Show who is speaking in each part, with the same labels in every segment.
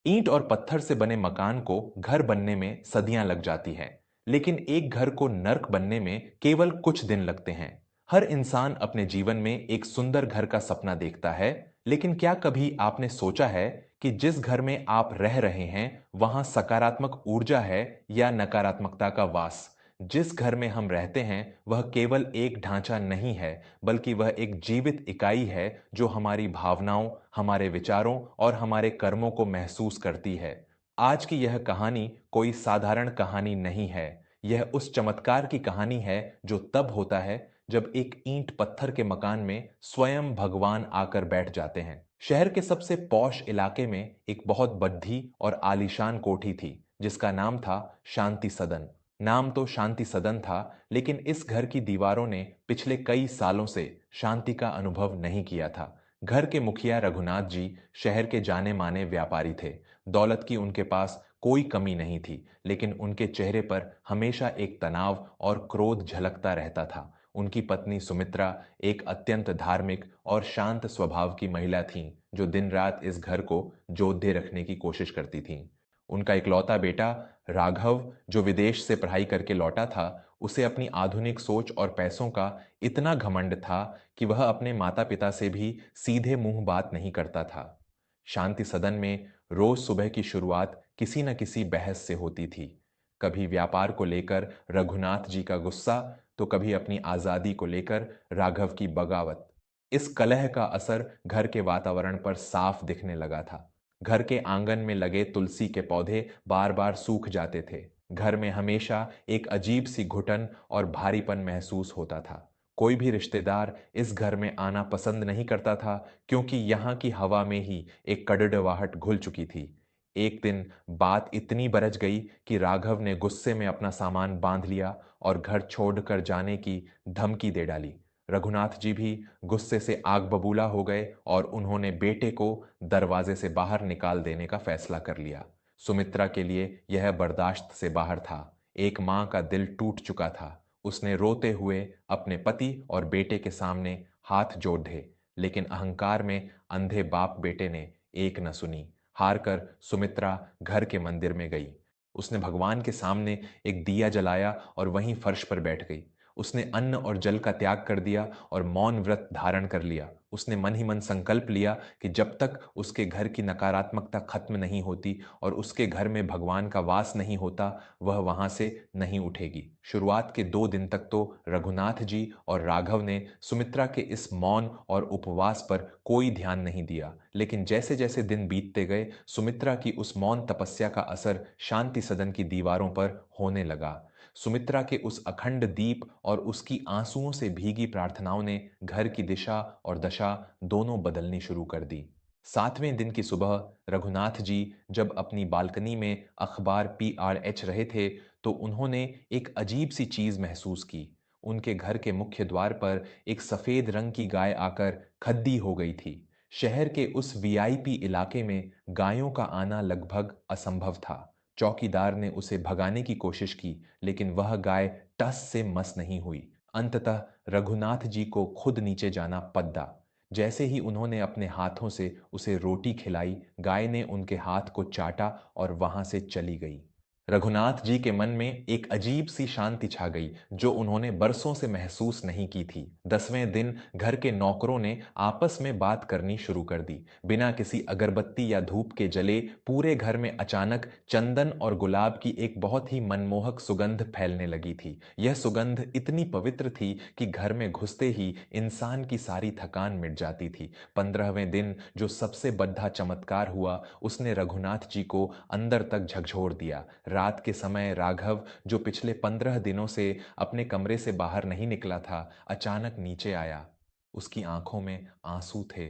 Speaker 1: ईंट और पत्थर से बने मकान को घर बनने में सदियां लग जाती हैं, लेकिन एक घर को नर्क बनने में केवल कुछ दिन लगते हैं। हर इंसान अपने जीवन में एक सुंदर घर का सपना देखता है, लेकिन क्या कभी आपने सोचा है कि जिस घर में आप रह रहे हैं वहां सकारात्मक ऊर्जा है या नकारात्मकता का वास? जिस घर में हम रहते हैं वह केवल एक ढांचा नहीं है, बल्कि वह एक जीवित इकाई है जो हमारी भावनाओं, हमारे विचारों और हमारे कर्मों को महसूस करती है। आज की यह कहानी कोई साधारण कहानी नहीं है। यह उस चमत्कार की कहानी है जो तब होता है जब एक ईंट पत्थर के मकान में स्वयं भगवान आकर बैठ जाते हैं। शहर के सबसे पॉश इलाके में एक बहुत बद्धी और आलीशान कोठी थी, जिसका नाम था शांति सदन। नाम तो शांति सदन था, लेकिन इस घर की दीवारों ने पिछले कई सालों से शांति का अनुभव नहीं किया था। घर के मुखिया रघुनाथ जी शहर के जाने माने व्यापारी थे। दौलत की उनके पास कोई कमी नहीं थी, लेकिन उनके चेहरे पर हमेशा एक तनाव और क्रोध झलकता रहता था। उनकी पत्नी सुमित्रा एक अत्यंत धार्मिक और शांत स्वभाव की महिला थीं, जो दिन रात इस घर को जोधे रखने की कोशिश करती थीं। उनका इकलौता बेटा राघव, जो विदेश से पढ़ाई करके लौटा था, उसे अपनी आधुनिक सोच और पैसों का इतना घमंड था कि वह अपने माता-पिता से भी सीधे मुंह बात नहीं करता था। शांति सदन में रोज सुबह की शुरुआत किसी न किसी बहस से होती थी। कभी व्यापार को लेकर रघुनाथ जी का गुस्सा, तो कभी अपनी आजादी को लेकर राघव की बगावत। इस कलह का असर घर के वातावरण पर साफ दिखने लगा था। घर के आंगन में लगे तुलसी के पौधे बार बार सूख जाते थे। घर में हमेशा एक अजीब सी घुटन और भारीपन महसूस होता था। कोई भी रिश्तेदार इस घर में आना पसंद नहीं करता था, क्योंकि यहाँ की हवा में ही एक कड़ड़वाहट घुल चुकी थी। एक दिन बात इतनी बरज गई कि राघव ने गुस्से में अपना सामान बांध लिया और घर छोड़कर जाने की धमकी दे डाली। रघुनाथ जी भी गुस्से से आग बबूला हो गए और उन्होंने बेटे को दरवाजे से बाहर निकाल देने का फैसला कर लिया। सुमित्रा के लिए यह बर्दाश्त से बाहर था। एक मां का दिल टूट चुका था। उसने रोते हुए अपने पति और बेटे के सामने हाथ जोड़े, लेकिन अहंकार में अंधे बाप बेटे ने एक न सुनी। हारकर सुमित्रा घर के मंदिर में गई। उसने भगवान के सामने एक दिया जलाया और वहीं फर्श पर बैठ गई। उसने अन्न और जल का त्याग कर दिया और मौन व्रत धारण कर लिया। उसने मन ही मन संकल्प लिया कि जब तक उसके घर की नकारात्मकता खत्म नहीं होती और उसके घर में भगवान का वास नहीं होता, वह वहां से नहीं उठेगी। शुरुआत के 2 दिन तक तो रघुनाथ जी और राघव ने सुमित्रा के इस मौन और उपवास पर कोई ध्यान नहीं दिया, लेकिन जैसे जैसे दिन बीतते गए, सुमित्रा की उस मौन तपस्या का असर शांति सदन की दीवारों पर होने लगा। सुमित्रा के उस अखंड दीप और उसकी आंसुओं से भीगी प्रार्थनाओं ने घर की दिशा और दशा दोनों बदलनी शुरू कर दी। 7वें दिन की सुबह रघुनाथ जी जब अपनी बालकनी में अखबार पीआरएच रहे थे, तो उन्होंने एक अजीब सी चीज महसूस की। उनके घर के मुख्य द्वार पर एक सफेद रंग की गाय आकर खद्दी हो गई थी। शहर के उस वीआईपी इलाके में गायों का आना लगभग असंभव था। चौकीदार ने उसे भगाने की कोशिश की, लेकिन वह गाय टस से मस नहीं हुई। अंततः रघुनाथ जी को खुद नीचे जाना पड़ा। जैसे ही उन्होंने अपने हाथों से उसे रोटी खिलाई, गाय ने उनके हाथ को चाटा और वहां से चली गई। रघुनाथ जी के मन में एक अजीब सी शांति छा गई, जो उन्होंने बरसों से महसूस नहीं की थी। 10वें दिन घर के नौकरों ने आपस में बात करनी शुरू कर दी। बिना किसी अगरबत्ती या धूप के जले पूरे घर में अचानक चंदन और गुलाब की एक बहुत ही मनमोहक सुगंध फैलने लगी थी। यह सुगंध इतनी पवित्र थी कि घर में घुसते ही इंसान की सारी थकान मिट जाती थी। 15वें दिन जो सबसे बड़ा चमत्कार हुआ, उसने रघुनाथ जी को अंदर तक झकझोर दिया। रात के समय राघव, जो पिछले 15 दिनों से अपने कमरे से बाहर नहीं निकला था, अचानक नीचे आया। उसकी आंखों में आंसू थे।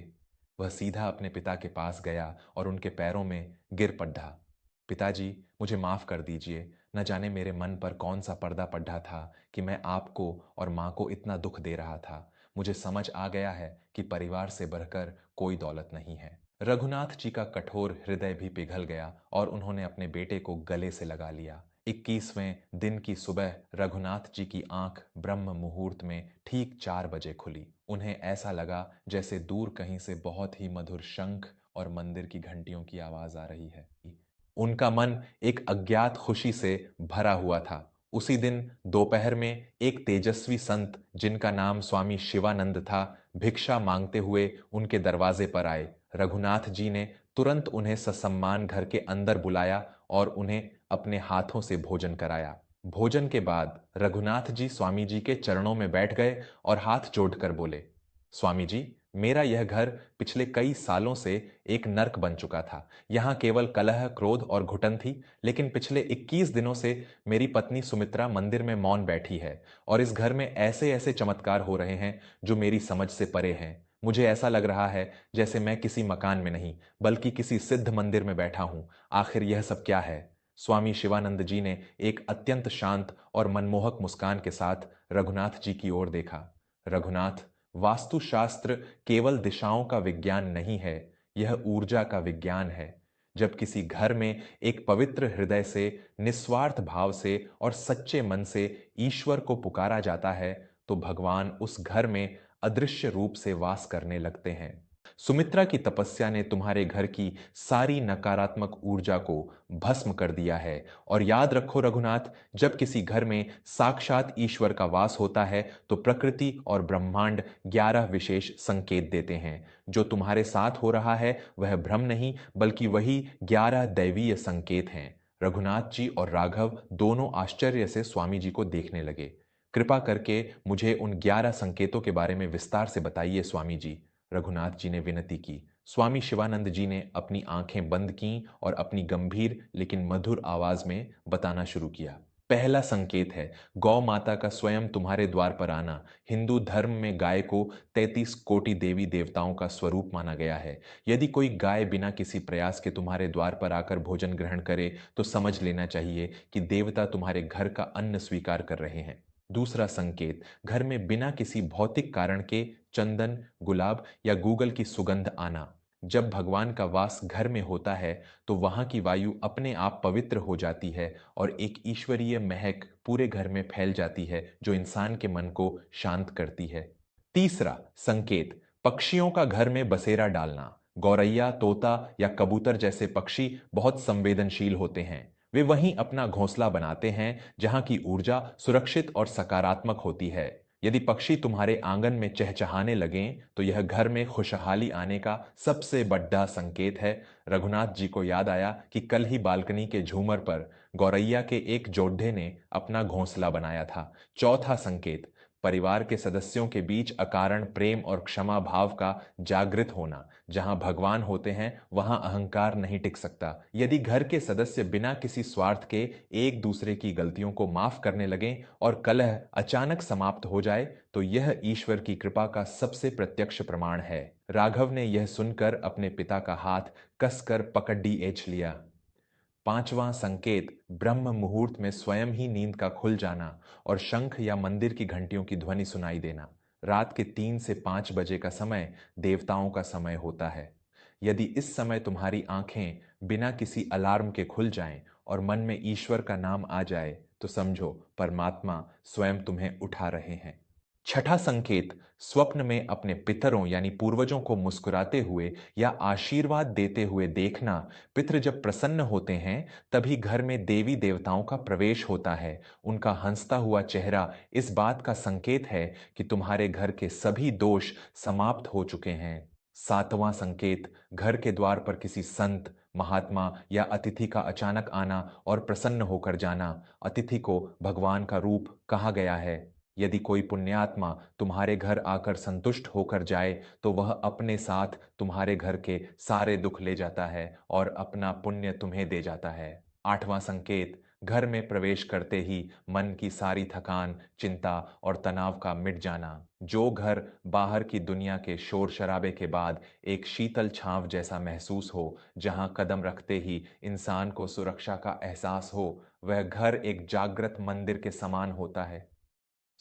Speaker 1: वह सीधा अपने पिता के पास गया और उनके पैरों में गिर पड़ा। पिताजी, मुझे माफ कर दीजिए। न जाने मेरे मन पर कौन सा पर्दा पड़ा था कि मैं आपको और माँ को इतना दुख दे रहा था। मुझे समझ आ गया है कि परिवार से बढ़कर कोई दौलत नहीं है। रघुनाथ जी का कठोर हृदय भी पिघल गया और उन्होंने अपने बेटे को गले से लगा लिया। 21वें दिन की सुबह रघुनाथ जी की आंख ब्रह्म मुहूर्त में ठीक 4 बजे खुली। उन्हें ऐसा लगा जैसे दूर कहीं से बहुत ही मधुर शंख और मंदिर की घंटियों की आवाज आ रही है। उनका मन एक अज्ञात खुशी से भरा हुआ था। उसी दिन दोपहर में एक तेजस्वी संत जिनका नाम स्वामी शिवानंद था, भिक्षा मांगते हुए उनके दरवाजे पर आए। रघुनाथ जी ने तुरंत उन्हें ससम्मान घर के अंदर बुलाया और उन्हें अपने हाथों से भोजन कराया। भोजन के बाद रघुनाथ जी स्वामी जी के चरणों में बैठ गए और हाथ जोड़कर बोले, स्वामी जी, मेरा यह घर पिछले कई सालों से एक नर्क बन चुका था। यहाँ केवल कलह, क्रोध और घुटन थी, लेकिन पिछले 21 दिनों से मेरी पत्नी सुमित्रा मंदिर में मौन बैठी है और इस घर में ऐसे ऐसे चमत्कार हो रहे हैं जो मेरी समझ से परे हैं। मुझे ऐसा लग रहा है जैसे मैं किसी मकान में नहीं बल्कि किसी सिद्ध मंदिर में बैठा हूं। आखिर यह सब क्या है? स्वामी शिवानंद जी ने एक अत्यंत शांत और मनमोहक मुस्कान के साथ रघुनाथ जी की ओर देखा। रघुनाथ, वास्तुशास्त्र केवल दिशाओं का विज्ञान नहीं है, यह ऊर्जा का विज्ञान है। जब किसी घर में एक पवित्र हृदय से, निस्वार्थ भाव से और सच्चे मन से ईश्वर को पुकारा जाता है, तो भगवान उस घर में अदृश्य रूप से वास करने लगते हैं। सुमित्रा की तपस्या ने तुम्हारे घर की सारी नकारात्मक ऊर्जा को भस्म कर दिया है। और याद रखो रघुनाथ, जब किसी घर में साक्षात ईश्वर का वास होता है तो प्रकृति और ब्रह्मांड 11 विशेष संकेत देते हैं। जो तुम्हारे साथ हो रहा है वह भ्रम नहीं बल्कि वही 11 दैवीय संकेत हैं। रघुनाथ जी और राघव दोनों आश्चर्य से स्वामी जी को देखने लगे। कृपा करके मुझे उन 11 संकेतों के बारे में विस्तार से बताइए स्वामी जी, रघुनाथ जी ने विनती की। स्वामी शिवानंद जी ने अपनी आंखें बंद कीं और अपनी गंभीर लेकिन मधुर आवाज में बताना शुरू किया। पहला संकेत है गौ माता का स्वयं तुम्हारे द्वार पर आना। हिंदू धर्म में गाय को 33 कोटि देवी देवताओं का स्वरूप माना गया है। यदि कोई गाय बिना किसी प्रयास के तुम्हारे द्वार पर आकर भोजन ग्रहण करे तो समझ लेना चाहिए कि देवता तुम्हारे घर का अन्न स्वीकार कर रहे हैं। दूसरा संकेत, घर में बिना किसी भौतिक कारण के चंदन, गुलाब या गूगल की सुगंध आना। जब भगवान का वास घर में होता है तो वहां की वायु अपने आप पवित्र हो जाती है और एक ईश्वरीय महक पूरे घर में फैल जाती है जो इंसान के मन को शांत करती है। तीसरा संकेत, पक्षियों का घर में बसेरा डालना। गौरैया, तोता या कबूतर जैसे पक्षी बहुत संवेदनशील होते हैं। वे वहीं अपना घोंसला बनाते हैं जहां की ऊर्जा सुरक्षित और सकारात्मक होती है। यदि पक्षी तुम्हारे आंगन में चहचहाने लगें तो यह घर में खुशहाली आने का सबसे बड़ा संकेत है। रघुनाथ जी को याद आया कि कल ही बालकनी के झूमर पर गौरैया के एक जोड़े ने अपना घोंसला बनाया था। चौथा संकेत, परिवार के सदस्यों के बीच अकारण प्रेम और क्षमा भाव का जागृत होना। जहां भगवान होते हैं वहां अहंकार नहीं टिक सकता। यदि घर के सदस्य बिना किसी स्वार्थ के एक दूसरे की गलतियों को माफ करने लगें और कलह अचानक समाप्त हो जाए तो यह ईश्वर की कृपा का सबसे प्रत्यक्ष प्रमाण है। राघव ने यह सुनकर अपने पिता का हाथ कसकर पकड़ी एंच लिया। पांचवां संकेत, ब्रह्म मुहूर्त में स्वयं ही नींद का खुल जाना और शंख या मंदिर की घंटियों की ध्वनि सुनाई देना। रात के 3 से 5 बजे का समय देवताओं का समय होता है। यदि इस समय तुम्हारी आंखें बिना किसी अलार्म के खुल जाएं और मन में ईश्वर का नाम आ जाए तो समझो परमात्मा स्वयं तुम्हें उठा रहे हैं। छठा संकेत, स्वप्न में अपने पितरों यानी पूर्वजों को मुस्कुराते हुए या आशीर्वाद देते हुए देखना। पितृ जब प्रसन्न होते हैं तभी घर में देवी देवताओं का प्रवेश होता है। उनका हंसता हुआ चेहरा इस बात का संकेत है कि तुम्हारे घर के सभी दोष समाप्त हो चुके हैं। सातवां संकेत, घर के द्वार पर किसी संत, महात्मा या अतिथि का अचानक आना और प्रसन्न होकर जाना। अतिथि को भगवान का रूप कहा गया है। यदि कोई पुण्यात्मा तुम्हारे घर आकर संतुष्ट होकर जाए तो वह अपने साथ तुम्हारे घर के सारे दुख ले जाता है और अपना पुण्य तुम्हें दे जाता है। आठवां संकेत, घर में प्रवेश करते ही मन की सारी थकान, चिंता और तनाव का मिट जाना। जो घर बाहर की दुनिया के शोर शराबे के बाद एक शीतल छांव जैसा महसूस हो, जहां कदम रखते ही इंसान को सुरक्षा का एहसास हो, वह घर एक जागृत मंदिर के समान होता है।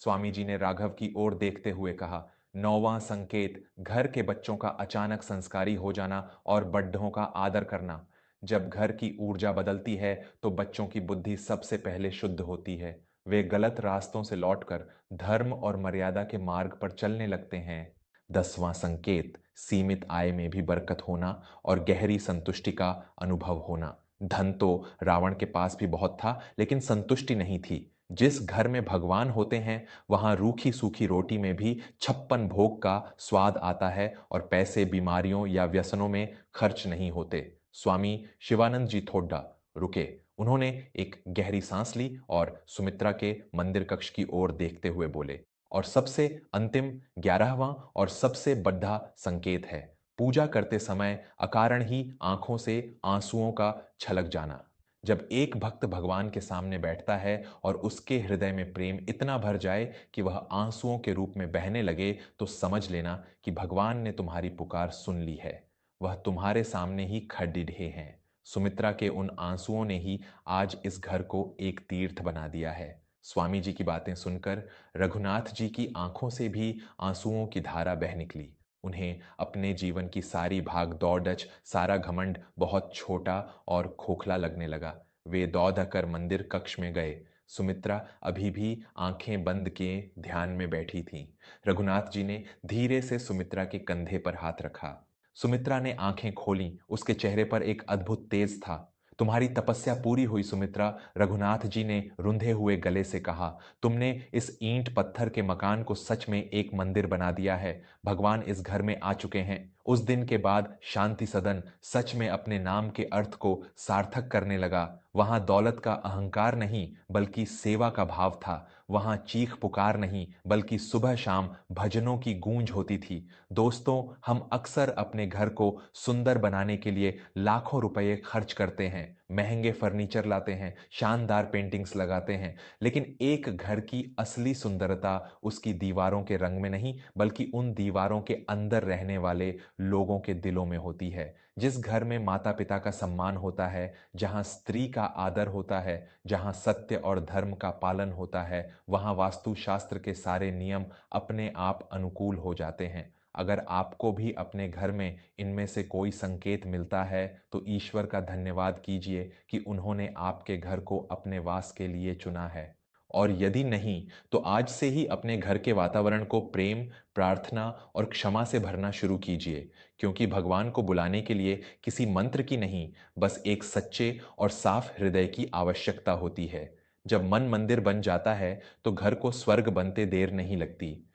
Speaker 1: स्वामी जी ने राघव की ओर देखते हुए कहा, नौवां संकेत, घर के बच्चों का अचानक संस्कारी हो जाना और बड्ढों का आदर करना। जब घर की ऊर्जा बदलती है तो बच्चों की बुद्धि सबसे पहले शुद्ध होती है। वे गलत रास्तों से लौटकर धर्म और मर्यादा के मार्ग पर चलने लगते हैं। 10वां संकेत, सीमित आय में भी बरकत होना और गहरी संतुष्टि का अनुभव होना। धन तो रावण के पास भी बहुत था, लेकिन संतुष्टि नहीं थी। जिस घर में भगवान होते हैं, वहां रूखी सूखी रोटी में भी 56 भोग का स्वाद आता है और पैसे बीमारियों या व्यसनों में खर्च नहीं होते। स्वामी शिवानंद जी थोड्डा रुके। उन्होंने एक गहरी सांस ली और सुमित्रा के मंदिर कक्ष की ओर देखते हुए बोले, और सबसे अंतिम 11वां और सबसे बड़ा संकेत है पूजा करते समय अकारण ही आंखों से आंसुओं का छलक जाना। जब एक भक्त भगवान के सामने बैठता है और उसके हृदय में प्रेम इतना भर जाए कि वह आंसुओं के रूप में बहने लगे, तो समझ लेना कि भगवान ने तुम्हारी पुकार सुन ली है। वह तुम्हारे सामने ही खड़े हैं। सुमित्रा के उन आंसुओं ने ही आज इस घर को एक तीर्थ बना दिया है। स्वामी जी की बातें सुनकर रघुनाथ जी की आंखों से भी आंसुओं की धारा बह निकली। उन्हें अपने जीवन की सारी भाग दौड़च, सारा घमंड बहुत छोटा और खोखला लगने लगा। वे दौड़ कर मंदिर कक्ष में गए। सुमित्रा अभी भी आंखें बंद किए ध्यान में बैठी थी। रघुनाथ जी ने धीरे से सुमित्रा के कंधे पर हाथ रखा। सुमित्रा ने आंखें खोलीं। उसके चेहरे पर एक अद्भुत तेज था। तुम्हारी तपस्या पूरी हुई सुमित्रा, रघुनाथ जी ने रुंधे हुए गले से कहा। तुमने इस ईंट पत्थर के मकान को सच में एक मंदिर बना दिया है। भगवान इस घर में आ चुके हैं। उस दिन के बाद शांति सदन सच में अपने नाम के अर्थ को सार्थक करने लगा। वहां दौलत का अहंकार नहीं, बल्कि सेवा का भाव था। वहां चीख पुकार नहीं, बल्कि सुबह शाम भजनों की गूंज होती थी। दोस्तों, हम अक्सर अपने घर को सुंदर बनाने के लिए लाखों रुपए खर्च करते हैं, महंगे फर्नीचर लाते हैं, शानदार पेंटिंग्स लगाते हैं, लेकिन एक घर की असली सुंदरता उसकी दीवारों के रंग में नहीं, बल्कि उन दीवारों के अंदर रहने वाले लोगों के दिलों में होती है। जिस घर में माता पिता का सम्मान होता है, जहां स्त्री का आदर होता है, जहां सत्य और धर्म का पालन होता है, वहां वास्तुशास्त्र के सारे नियम अपने आप अनुकूल हो जाते हैं। अगर आपको भी अपने घर में इनमें से कोई संकेत मिलता है, तो ईश्वर का धन्यवाद कीजिए कि उन्होंने आपके घर को अपने वास के लिए चुना है। और यदि नहीं, तो आज से ही अपने घर के वातावरण को प्रेम, प्रार्थना और क्षमा से भरना शुरू कीजिए, क्योंकि भगवान को बुलाने के लिए किसी मंत्र की नहीं, बस एक सच्चे और साफ हृदय की आवश्यकता होती है। जब मन मंदिर बन जाता है, तो घर को स्वर्ग बनते देर नहीं लगती।